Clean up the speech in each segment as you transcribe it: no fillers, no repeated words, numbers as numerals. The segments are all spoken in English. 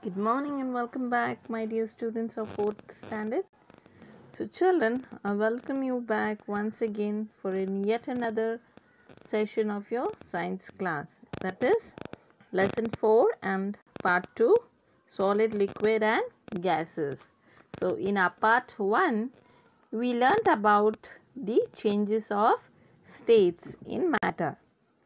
Good morning and welcome back, my dear students of 4th standard. So children, I welcome you back once again for yet another session of your science class. That is lesson 4 and part 2, solid, liquid and gases. So in our part 1, we learnt about the changes of states in matter,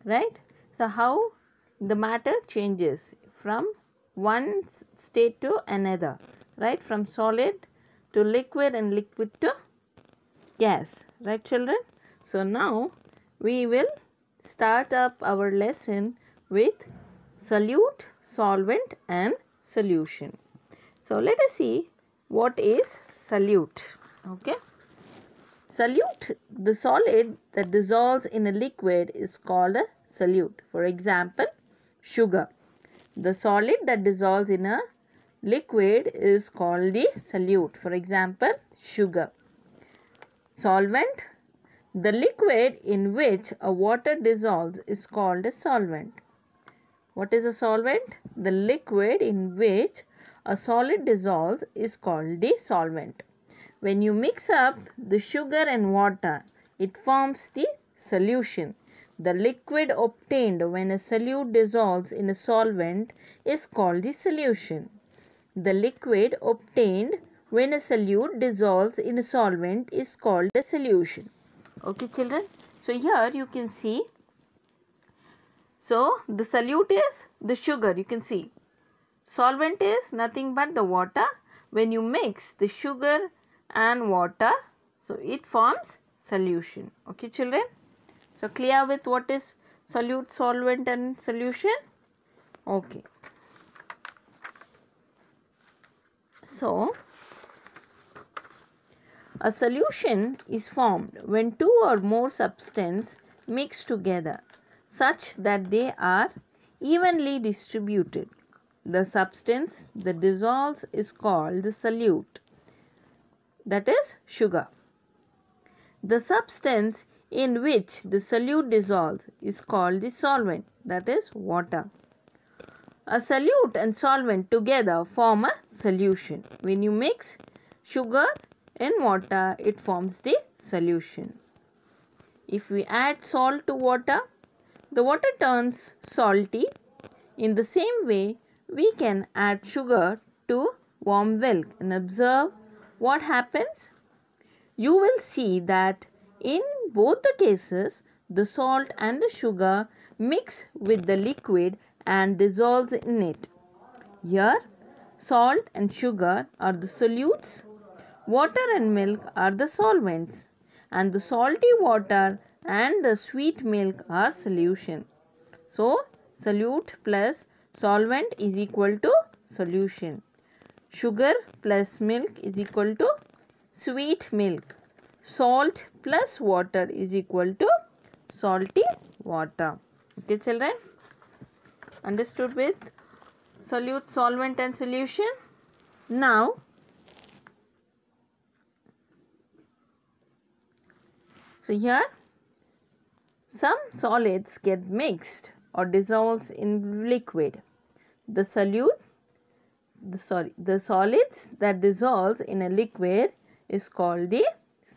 right? So how the matter changes from one state to another, right? From solid to liquid and liquid to gas, right children? So now we will start up our lesson with solute, solvent and solution. So let us see what is solute. Okay. Solute, the solid that dissolves in a liquid is called a solute. For example, sugar. The solid that dissolves in a liquid is called the solute. For example, sugar. Solvent. The liquid in which a water dissolves is called a solvent. What is a solvent? The liquid in which a solid dissolves is called the solvent. When you mix up the sugar and water, it forms the solution. The liquid obtained when a solute dissolves in a solvent is called the solution. The liquid obtained when a solute dissolves in a solvent is called a solution. Okay children, so here you can see, so the solute is the sugar, you can see. Solvent is nothing but the water. When you mix the sugar and water, so it forms solution. Okay children, so clear with what is solute, solvent and solution? Okay. So a solution is formed when two or more substances mix together such that they are evenly distributed. The substance that dissolves is called the solute, that is sugar. The substance in which the solute dissolves is called the solvent, that is water. A solute and solvent together form a solution. When you mix sugar and water, it forms the solution. If we add salt to water, the water turns salty. In the same way, we can add sugar to warm milk and observe what happens. You will see that in both the cases, the salt and the sugar mix with the liquid and dissolves in it. Here, salt and sugar are the solutes, water and milk are the solvents, and the salty water and the sweet milk are solution. So, solute plus solvent is equal to solution. Sugar plus milk is equal to sweet milk. Salt plus water is equal to salty water. Okay children? Understood with solute, solvent and solution? Now, so here some solids get mixed or dissolves in liquid. The solids that dissolves in a liquid is called the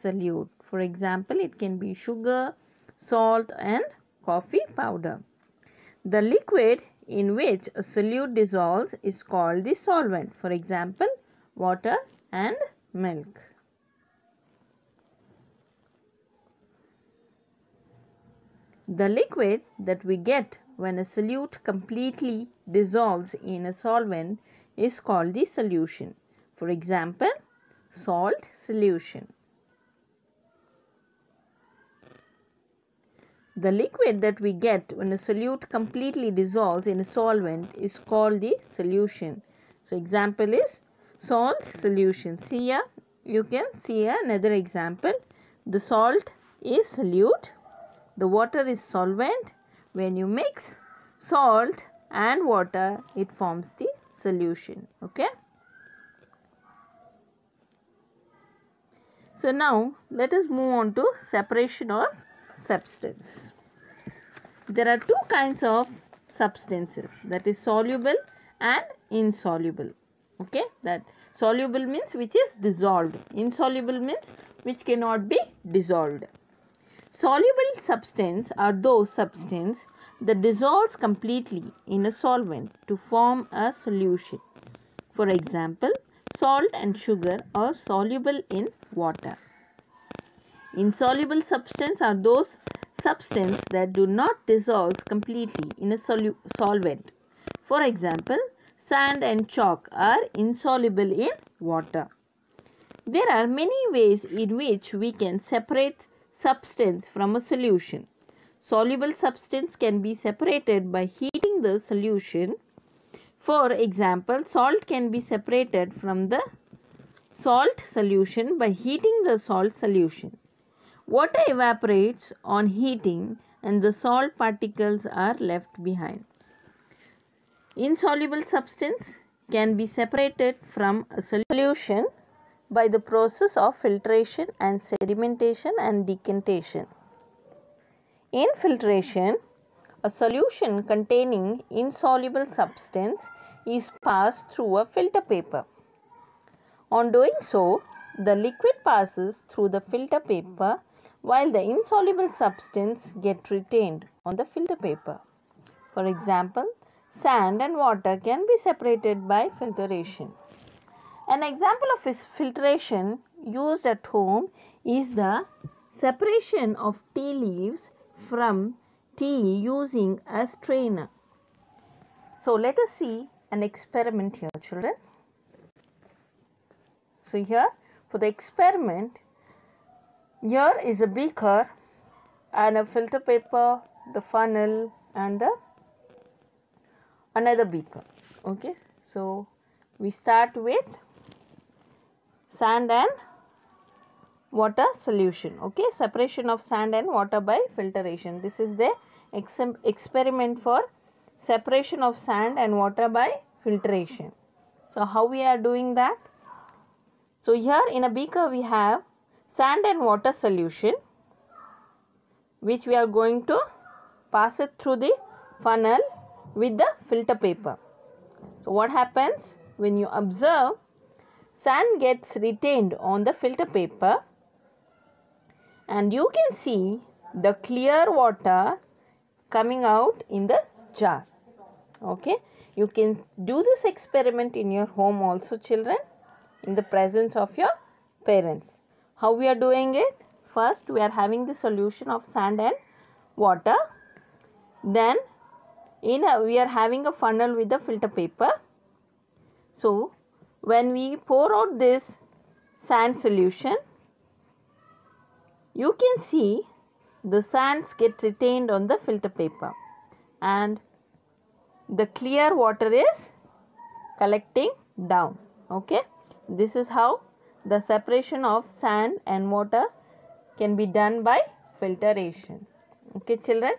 solute. For example, it can be sugar, salt and coffee powder. The liquid in which a solute dissolves is called the solvent. For example, water and milk. The liquid that we get when a solute completely dissolves in a solvent is called the solution. For example, salt solution. The liquid that we get when a solute completely dissolves in a solvent is called the solution. So example is salt solution. See here, you can see another example. The salt is solute. The water is solvent. When you mix salt and water, it forms the solution. Okay. So now let us move on to separation of substance. There are two kinds of substances, that is soluble and insoluble. Okay, that soluble means which is dissolved, insoluble means which cannot be dissolved. Soluble substance are those substances that dissolves completely in a solvent to form a solution. For example, salt and sugar are soluble in water. Insoluble substances are those substances that do not dissolve completely in a solvent. For example, sand and chalk are insoluble in water. There are many ways in which we can separate substance from a solution. Soluble substance can be separated by heating the solution. For example, salt can be separated from the salt solution by heating the salt solution. Water evaporates on heating and the salt particles are left behind. Insoluble substance can be separated from a solution by the process of filtration and sedimentation and decantation. In filtration, a solution containing insoluble substance is passed through a filter paper. On doing so, the liquid passes through the filter paper while the insoluble substance gets retained on the filter paper. For example, sand and water can be separated by filtration. An example of filtration used at home is the separation of tea leaves from tea using a strainer. So let us see an experiment here, children. So here for the experiment, here is a beaker and a filter paper, the funnel and another beaker. Okay, so we start with sand and water solution. Okay, separation of sand and water by filtration. This is the experiment for separation of sand and water by filtration. So how we are doing that? So here in a beaker we have sand and water solution, which we are going to pass it through the funnel with the filter paper. So what happens when you observe, sand gets retained on the filter paper and you can see the clear water coming out in the jar. Okay, you can do this experiment in your home also, children, in the presence of your parents. How we are doing it? First, we are having the solution of sand and water. Then, we are having a funnel with the filter paper. So, when we pour out this sand solution, you can see the sands get retained on the filter paper and the clear water is collecting down. Okay, this is how the separation of sand and water can be done by filtration. Okay, children,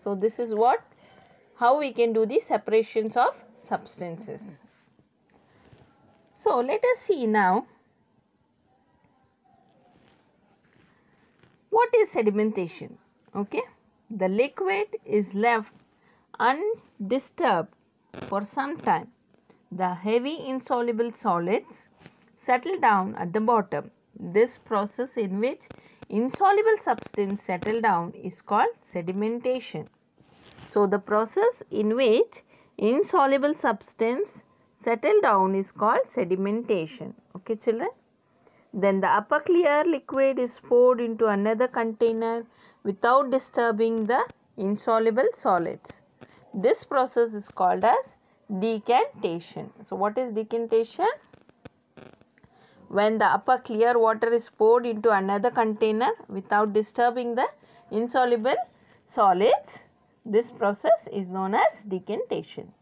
so this is how we can do the separations of substances. So let us see now what is sedimentation. Okay, the liquid is left undisturbed for some time. The heavy insoluble solids settle down at the bottom. This process in which insoluble substance settle down is called sedimentation. So the process in which insoluble substance settle down is called sedimentation. Okay, children. Then the upper clear liquid is poured into another container without disturbing the insoluble solids. This process is called as decantation. So what is decantation? When the upper clear water is poured into another container without disturbing the insoluble solids, this process is known as decantation.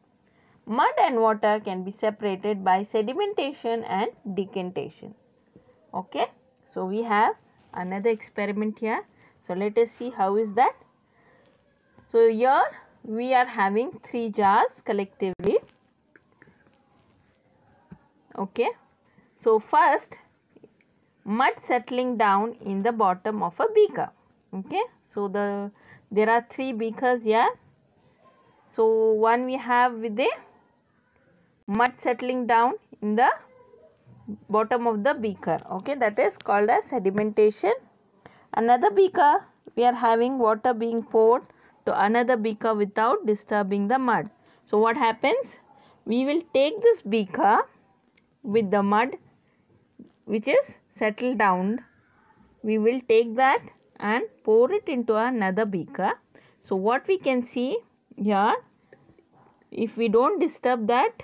Mud and water can be separated by sedimentation and decantation. Okay, so we have another experiment here. So let us see how is that. So here we are having 3 jars collectively. Okay, so first mud settling down in the bottom of a beaker. Okay, so there are 3 beakers here. So one we have with a mud settling down in the bottom of the beaker. Okay, that is called as sedimentation. Another beaker, we are having water being poured to another beaker without disturbing the mud. So what happens? We will take this beaker with the mud which is settled down. We will take that and pour it into another beaker. So what we can see here, if we don't disturb that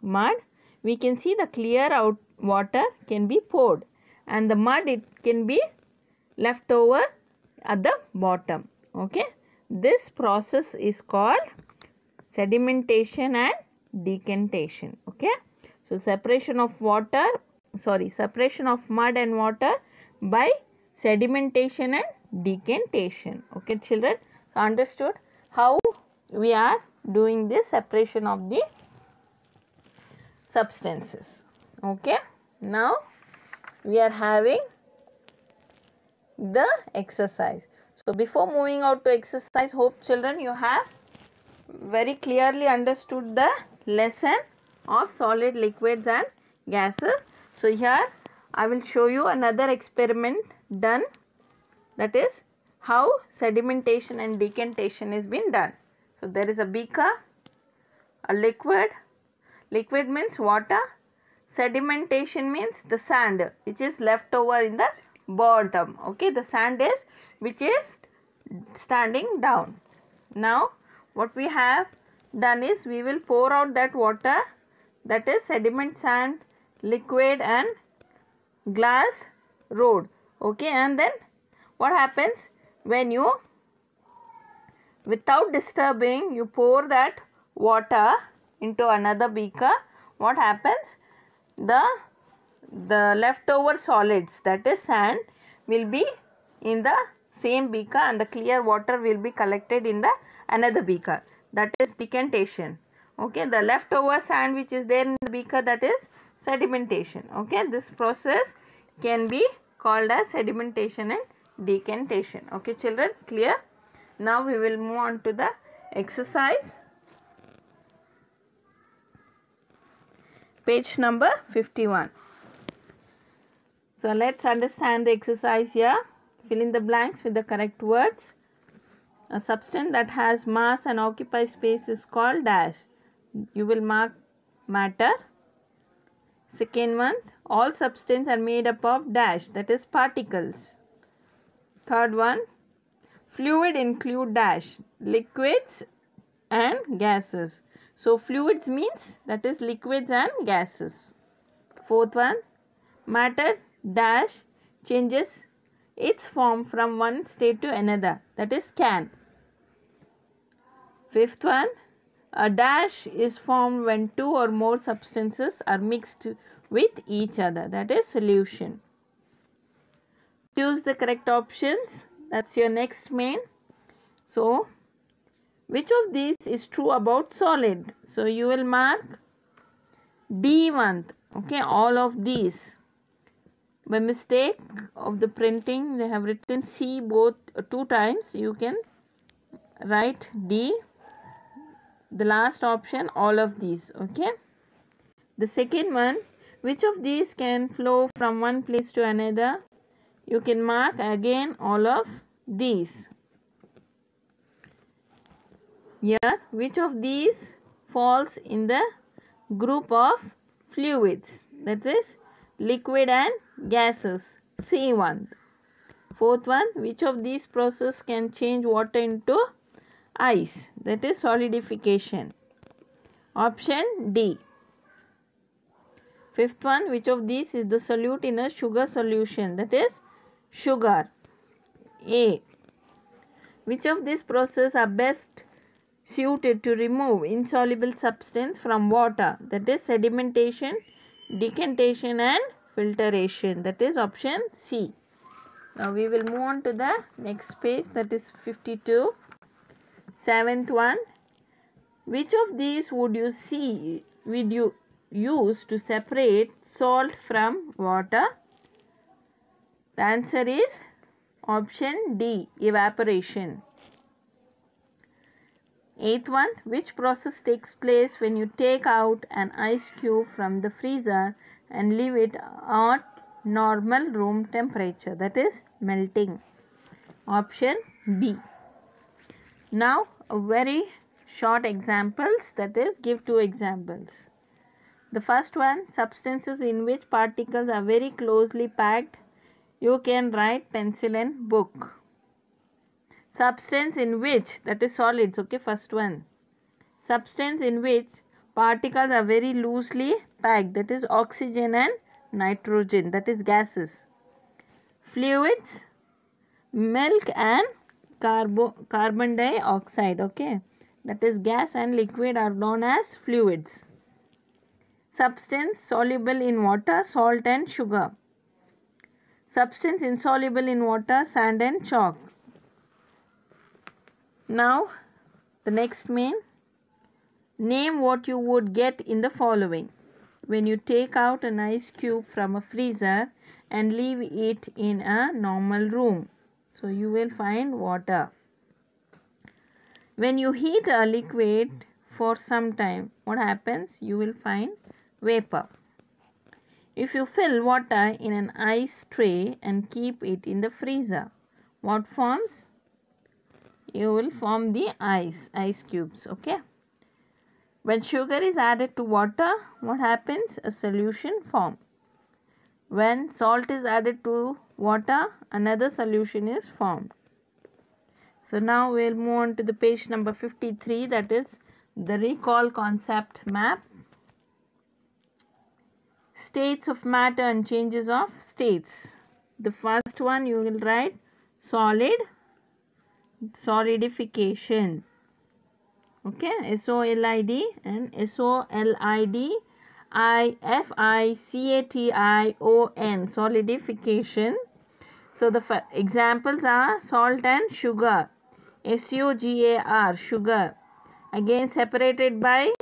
mud, we can see the clear out water can be poured, and the mud, it can be left over at the bottom. Okay, this process is called sedimentation and decantation. Okay, so separation of mud and water by sedimentation and decantation. Okay children, understood how we are doing this separation of the substances. Okay, now we are having the exercise. So before moving out to exercise, hope children you have very clearly understood the lesson of solid, liquids and gases. So here I will show you another experiment done, that is how sedimentation and decantation is being done. So there is a beaker, a liquid means water, sedimentation means the sand which is left over in the bottom. Okay, the sand is which is standing down. Now what we have done is we will pour out that water, that is sediment, sand, liquid and glass rod. Okay, and then what happens when you, without disturbing, you pour that water into another beaker, what happens? The leftover solids, that is sand, will be in the same beaker and the clear water will be collected in the another beaker, that is decantation. Okay, the leftover sand which is there in the beaker, that is sedimentation. Okay, this process can be called as sedimentation and decantation. Okay children, clear? Now we will move on to the exercise. Page number 51. So let's understand the exercise here. Fill in the blanks with the correct words. A substance that has mass and occupies space is called dash. You will mark matter. Second one, all substances are made up of dash, that is particles. Third one, fluid include dash, liquids and gases. So fluids means that is liquids and gases. Fourth one, matter dash changes its form from one state to another, that is can. Fifth one, a dash is formed when two or more substances are mixed with each other, that is solution. Choose the correct options, that's your next main. So which of these is true about solid? So you will mark D1. Okay, all of these. By mistake of the printing, they have written C both two times. You can write D. The last option, all of these. Okay. The second one, which of these can flow from one place to another? You can mark again all of these. Here, which of these falls in the group of fluids? That is liquid and gases. C1. Fourth one, which of these processes can change water into ice? That is solidification. Option D. Fifth one, which of these is the solute in a sugar solution? That is sugar. A. Which of these processes are best suited to remove insoluble substance from water? That is sedimentation, decantation and filtration. That is option C. Now we will move on to the next page, that is 52. Seventh one, which of these would you use to separate salt from water? The answer is option D, evaporation. Eighth one, which process takes place when you take out an ice cube from the freezer and leave it at normal room temperature, that is melting. Option B. Now a very short examples, that is give two examples. The first one, substances in which particles are very closely packed. You can write pencil and book. Substance in which, that is solids, okay, first one. Substance in which particles are very loosely packed, that is oxygen and nitrogen, that is gases. Fluids, milk and carbon dioxide, okay, that is gas and liquid are known as fluids. Substance soluble in water, salt and sugar. Substance insoluble in water, sand and chalk. Now the next main, name what you would get in the following. When you take out an ice cube from a freezer and leave it in a normal room, so you will find water. When you heat a liquid for some time, what happens? You will find vapor. If you fill water in an ice tray and keep it in the freezer, what forms? You will form the ice cubes, okay. When sugar is added to water, what happens? A solution forms. When salt is added to water, another solution is formed. So now we'll move on to the page number 53, that is the recall concept map. States of matter and changes of states. The first one you will write solid, solidification, okay, SOLID and SOLIDIFICATION, solidification. So the examples are salt and sugar, SUGAR, sugar, again separated by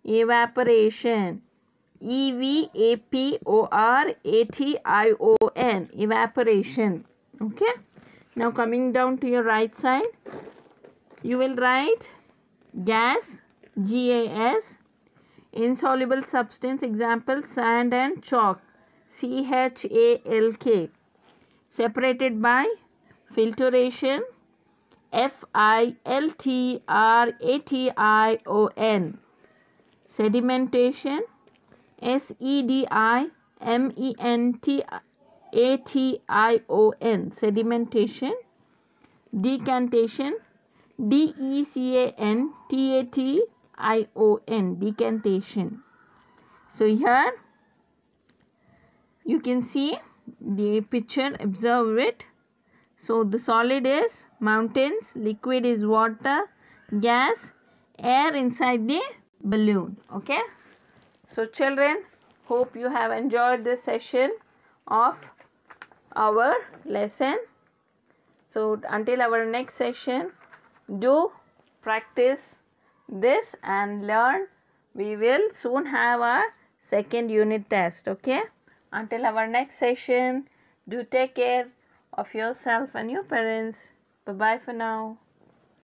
evaporation, EVAPORATION, evaporation, okay. Now coming down to your right side, you will write gas, GAS, insoluble substance, example sand and chalk, CHALK, separated by filtration, FILTRATION, sedimentation, SEDIMENTATION, sedimentation, decantation, DECANTATION, decantation. So here you can see the picture, observe it. So the solid is mountains, liquid is water, gas, air inside the balloon, okay. So children, hope you have enjoyed this session of our lesson. So until our next session, do practice this and learn. We will soon have our second unit test, okay. Until our next session, do take care of yourself and your parents. Bye bye for now.